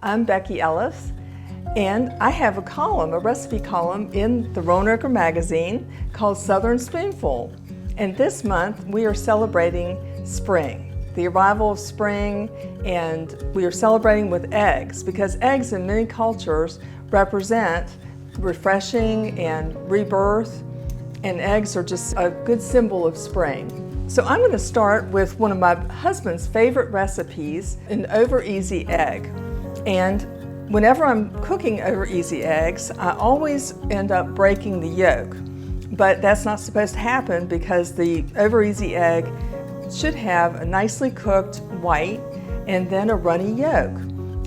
I'm Becky Ellis, and I have a column, a recipe column in the Roanoker magazine called Southern Spoonful. And this month we are celebrating spring, the arrival of spring, and we are celebrating with eggs because eggs in many cultures represent refreshing and rebirth, and eggs are just a good symbol of spring. So I'm going to start with one of my husband's favorite recipes, an over-easy egg. And whenever I'm cooking over-easy eggs, I always end up breaking the yolk. But that's not supposed to happen because the over-easy egg should have a nicely cooked white and then a runny yolk.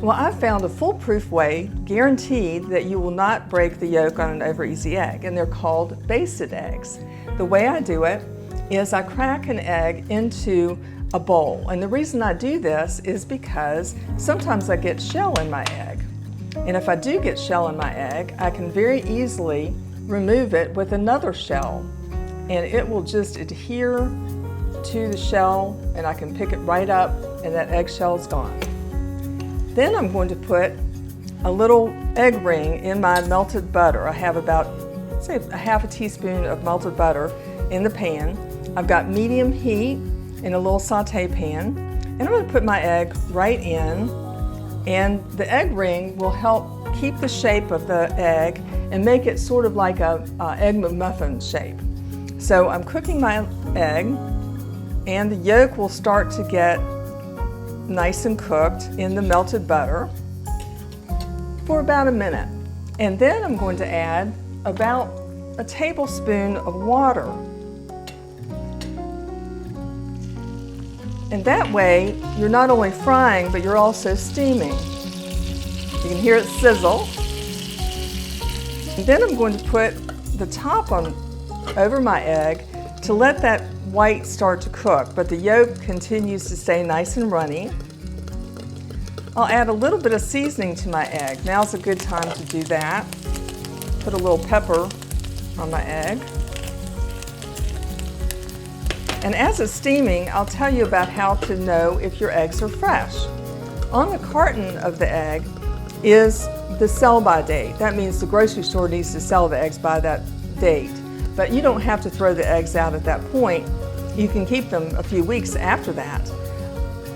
Well, I've found a foolproof way, guaranteed, that you will not break the yolk on an over-easy egg, and they're called basted eggs. The way I do it is I crack an egg into a bowl, and the reason I do this is because sometimes I get shell in my egg. And if I do get shell in my egg, I can very easily remove it with another shell, and it will just adhere to the shell, and I can pick it right up and that eggshell is gone. Then I'm going to put a little egg ring in my melted butter. I have about, say, a half a teaspoon of melted butter in the pan. I've got medium heat in a little saute pan, and I'm going to put my egg right in, and the egg ring will help keep the shape of the egg and make it sort of like a egg McMuffin shape. So I'm cooking my egg, and the yolk will start to get nice and cooked in the melted butter for about a minute. And then I'm going to add about a tablespoon of water. And that way, you're not only frying, but you're also steaming. You can hear it sizzle. And then I'm going to put the top on over my egg to let that white start to cook, but the yolk continues to stay nice and runny. I'll add a little bit of seasoning to my egg. Now's a good time to do that. Put a little pepper on my egg. And as it's steaming, I'll tell you about how to know if your eggs are fresh. On the carton of the egg is the sell-by date. That means the grocery store needs to sell the eggs by that date. But you don't have to throw the eggs out at that point. You can keep them a few weeks after that.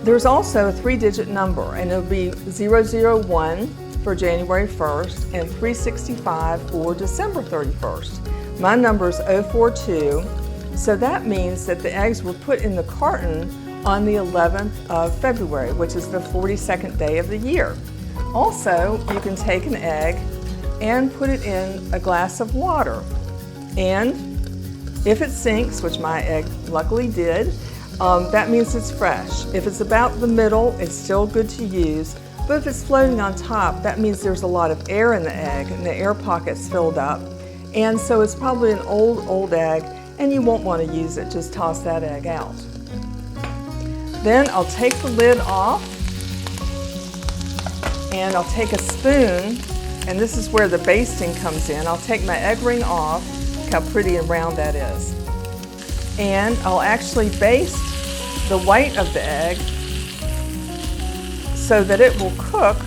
There's also a 3-digit number, and it'll be 001 for January 1st and 365 for December 31st. My number is 042. So that means that the eggs were put in the carton on the 11th of February, which is the 42nd day of the year. Also, you can take an egg and put it in a glass of water. And if it sinks, which my egg luckily did, that means it's fresh. If it's about the middle, it's still good to use. But if it's floating on top, that means there's a lot of air in the egg and the air pocket's filled up. And so it's probably an old egg, and you won't want to use it. Just toss that egg out. Then I'll take the lid off, and I'll take a spoon, and this is where the basting comes in. I'll take my egg ring off. Look how pretty and round that is. And I'll actually baste the white of the egg so that it will cook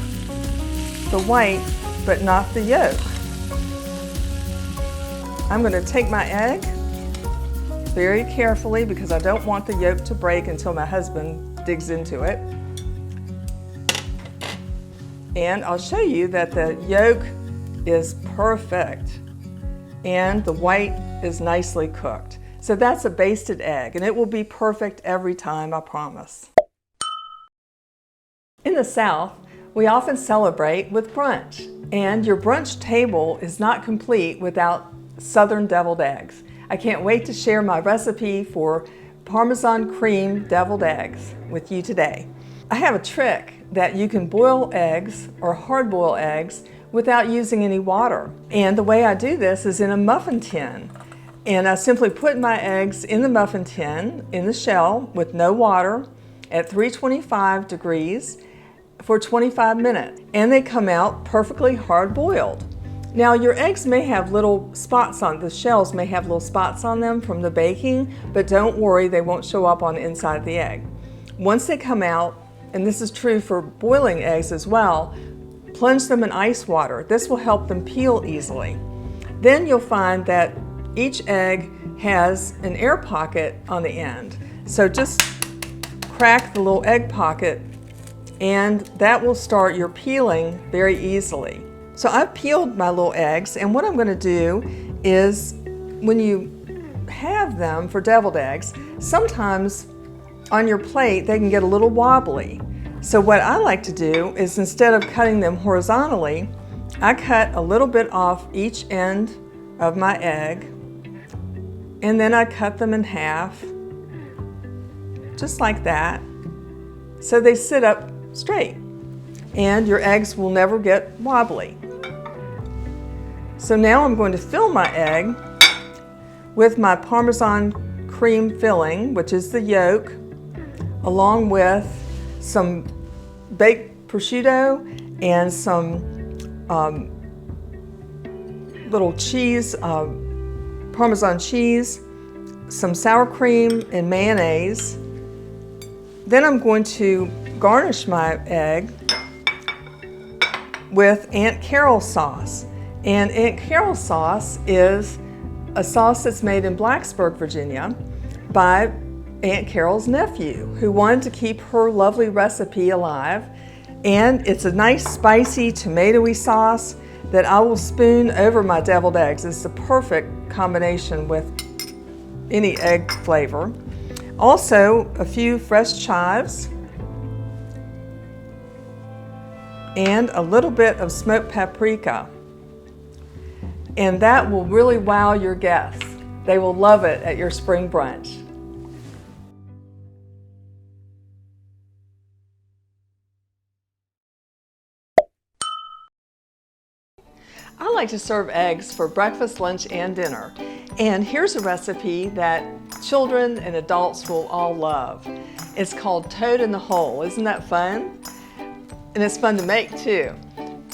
the white but not the yolk. I'm going to take my egg very carefully because I don't want the yolk to break until my husband digs into it. And I'll show you that the yolk is perfect and the white is nicely cooked. So that's a basted egg, and it will be perfect every time, I promise. In the South, we often celebrate with brunch, and your brunch table is not complete without Southern deviled eggs. I can't wait to share my recipe for Parmesan Cream Deviled Eggs with you today. I have a trick that you can boil eggs or hard boil eggs without using any water. And the way I do this is in a muffin tin. And I simply put my eggs in the muffin tin, in the shell, with no water, at 325 degrees for 25 minutes. And they come out perfectly hard boiled. Now your eggs may have little spots on, the shells may have little spots on them from the baking, but don't worry, they won't show up on the inside of the egg. Once they come out, and this is true for boiling eggs as well, plunge them in ice water. This will help them peel easily. Then you'll find that each egg has an air pocket on the end. So just crack the little egg pocket and that will start your peeling very easily. So I've peeled my little eggs, and what I'm going to do is when you have them for deviled eggs, sometimes on your plate they can get a little wobbly. So what I like to do is, instead of cutting them horizontally, I cut a little bit off each end of my egg, and then I cut them in half, just like that, so they sit up straight, and your eggs will never get wobbly. So now I'm going to fill my egg with my Parmesan cream filling, which is the yolk, along with some baked prosciutto and some little cheese, Parmesan cheese, some sour cream and mayonnaise. Then I'm going to garnish my egg with Aunt Carol sauce. And Aunt Carol sauce is a sauce that's made in Blacksburg, Virginia by Aunt Carol's nephew, who wanted to keep her lovely recipe alive. And it's a nice spicy tomatoey sauce that I will spoon over my deviled eggs. It's the perfect combination with any egg flavor. Also, a few fresh chives and a little bit of smoked paprika. And that will really wow your guests. They will love it at your spring brunch. I like to serve eggs for breakfast, lunch, and dinner. And here's a recipe that children and adults will all love. It's called Toad in the Hole. Isn't that fun? And it's fun to make too.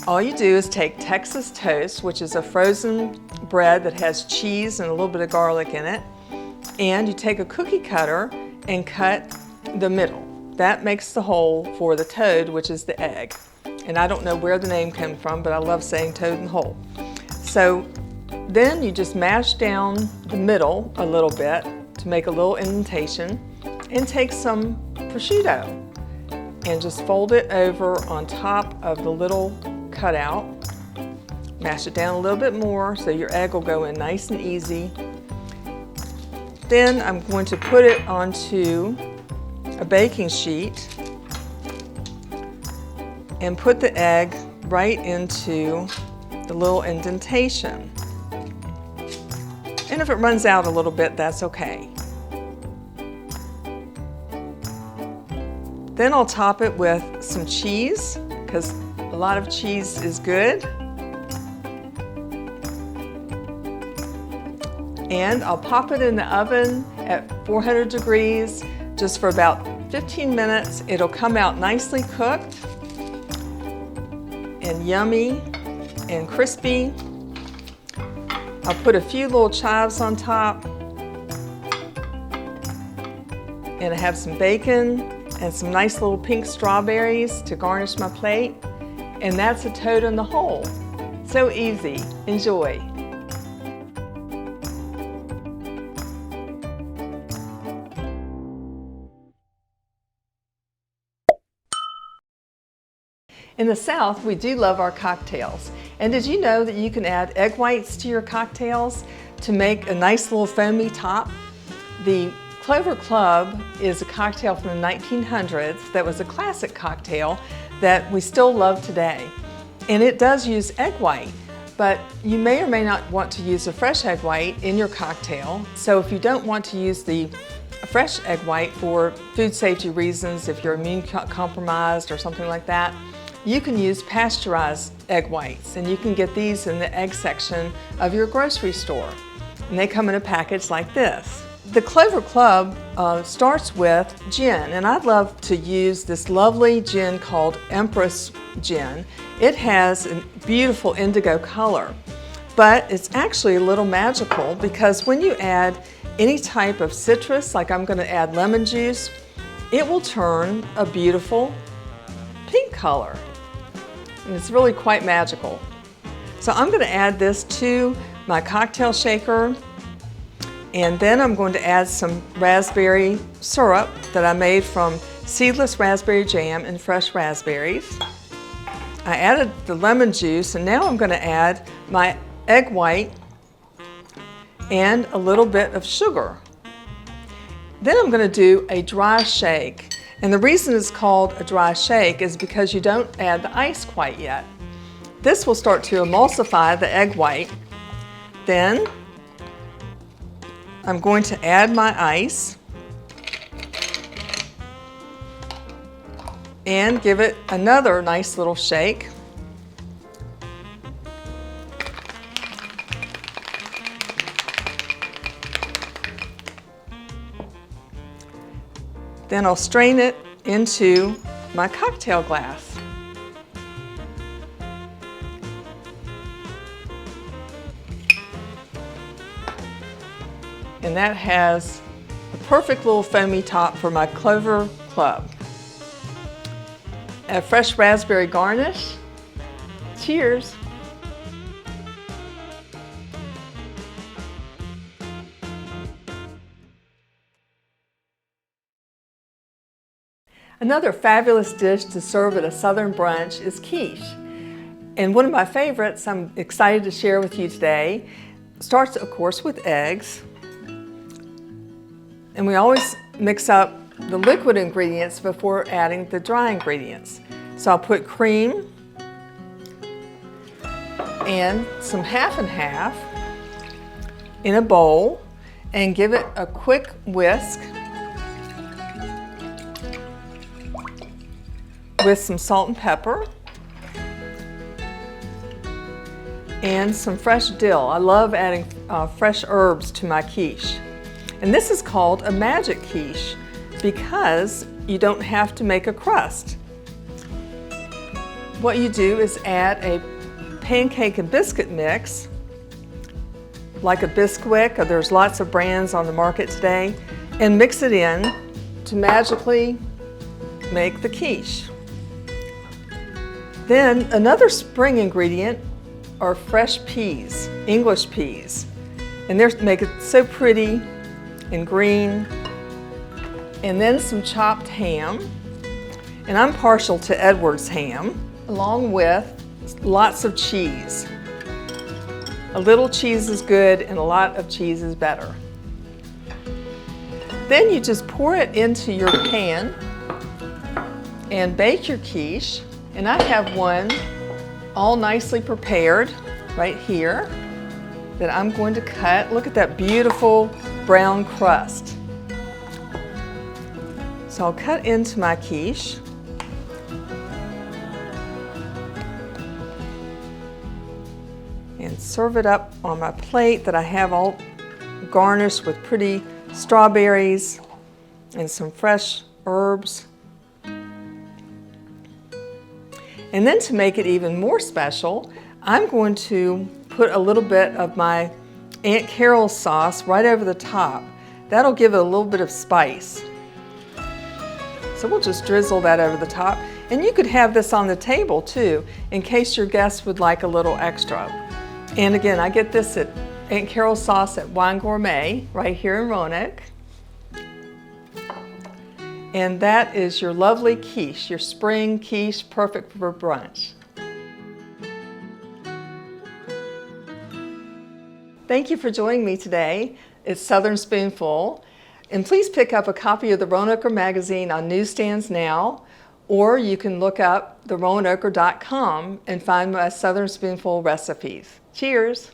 All you do is take Texas toast, which is a frozen bread that has cheese and a little bit of garlic in it, and you take a cookie cutter and cut the middle. That makes the hole for the toad, which is the egg. And I don't know where the name came from, but I love saying toad in the hole. So then you just mash down the middle a little bit to make a little indentation, and take some prosciutto and just fold it over on top of the little cutout. Mash it down a little bit more so your egg will go in nice and easy. Then I'm going to put it onto a baking sheet and put the egg right into the little indentation. And if it runs out a little bit, that's okay. Then I'll top it with some cheese, because a lot of cheese is good. And I'll pop it in the oven at 400 degrees just for about 15 minutes. It'll come out nicely cooked and yummy and crispy. I'll put a few little chives on top, and I have some bacon and some nice little pink strawberries to garnish my plate. And that's a toad in the hole. So easy. Enjoy. In the South, we do love our cocktails. And did you know that you can add egg whites to your cocktails to make a nice little foamy top? The Clover Club is a cocktail from the 1900s that was a classic cocktail that we still love today. And it does use egg white, but you may or may not want to use a fresh egg white in your cocktail. So if you don't want to use the fresh egg white for food safety reasons, if you're immune compromised or something like that, you can use pasteurized egg whites, and you can get these in the egg section of your grocery store. And they come in a package like this. The Clover Club starts with gin, and I'd love to use this lovely gin called Empress Gin. It has a beautiful indigo color, but it's actually a little magical, because when you add any type of citrus, like I'm going to add lemon juice, it will turn a beautiful pink color. and it's really quite magical. So I'm going to add this to my cocktail shaker, and then I'm going to add some raspberry syrup that I made from seedless raspberry jam and fresh raspberries. I added the lemon juice, and now I'm going to add my egg white and a little bit of sugar. Then I'm going to do a dry shake. And the reason it's called a dry shake is because you don't add the ice quite yet. This will start to emulsify the egg white. Then I'm going to add my ice and give it another nice little shake. Then I'll strain it into my cocktail glass. And that has a perfect little foamy top for my Clover Club. A fresh raspberry garnish. Cheers! Another fabulous dish to serve at a Southern brunch is quiche. And one of my favorites I'm excited to share with you today starts, of course, with eggs. And we always mix up the liquid ingredients before adding the dry ingredients. So I'll put cream and some half and half in a bowl and give it a quick whisk with some salt and pepper and some fresh dill. I love adding fresh herbs to my quiche. And this is called a magic quiche because you don't have to make a crust. What you do is add a pancake and biscuit mix, like a Bisquick, or there's lots of brands on the market today, and mix it in to magically make the quiche. Then another spring ingredient are fresh peas, English peas. And they make it so pretty and green. And then some chopped ham. And I'm partial to Edwards ham, along with lots of cheese. A little cheese is good and a lot of cheese is better. Then you just pour it into your pan and bake your quiche. And I have one all nicely prepared right here that I'm going to cut. Look at that beautiful brown crust. So I'll cut into my quiche. And serve it up on my plate that I have all garnished with pretty strawberries and some fresh herbs. And then to make it even more special, I'm going to put a little bit of my Aunt Carol's sauce right over the top. That'll give it a little bit of spice. So we'll just drizzle that over the top. And you could have this on the table too, in case your guests would like a little extra. And again, I get this at Aunt Carol's Sauce at Wine Gourmet, right here in Roanoke. And that is your lovely quiche, your spring quiche, perfect for brunch. Thank you for joining me today. It's Southern Spoonful. And please pick up a copy of the Roanoker magazine on newsstands now, or you can look up theroanoker.com and find my Southern Spoonful recipes. Cheers!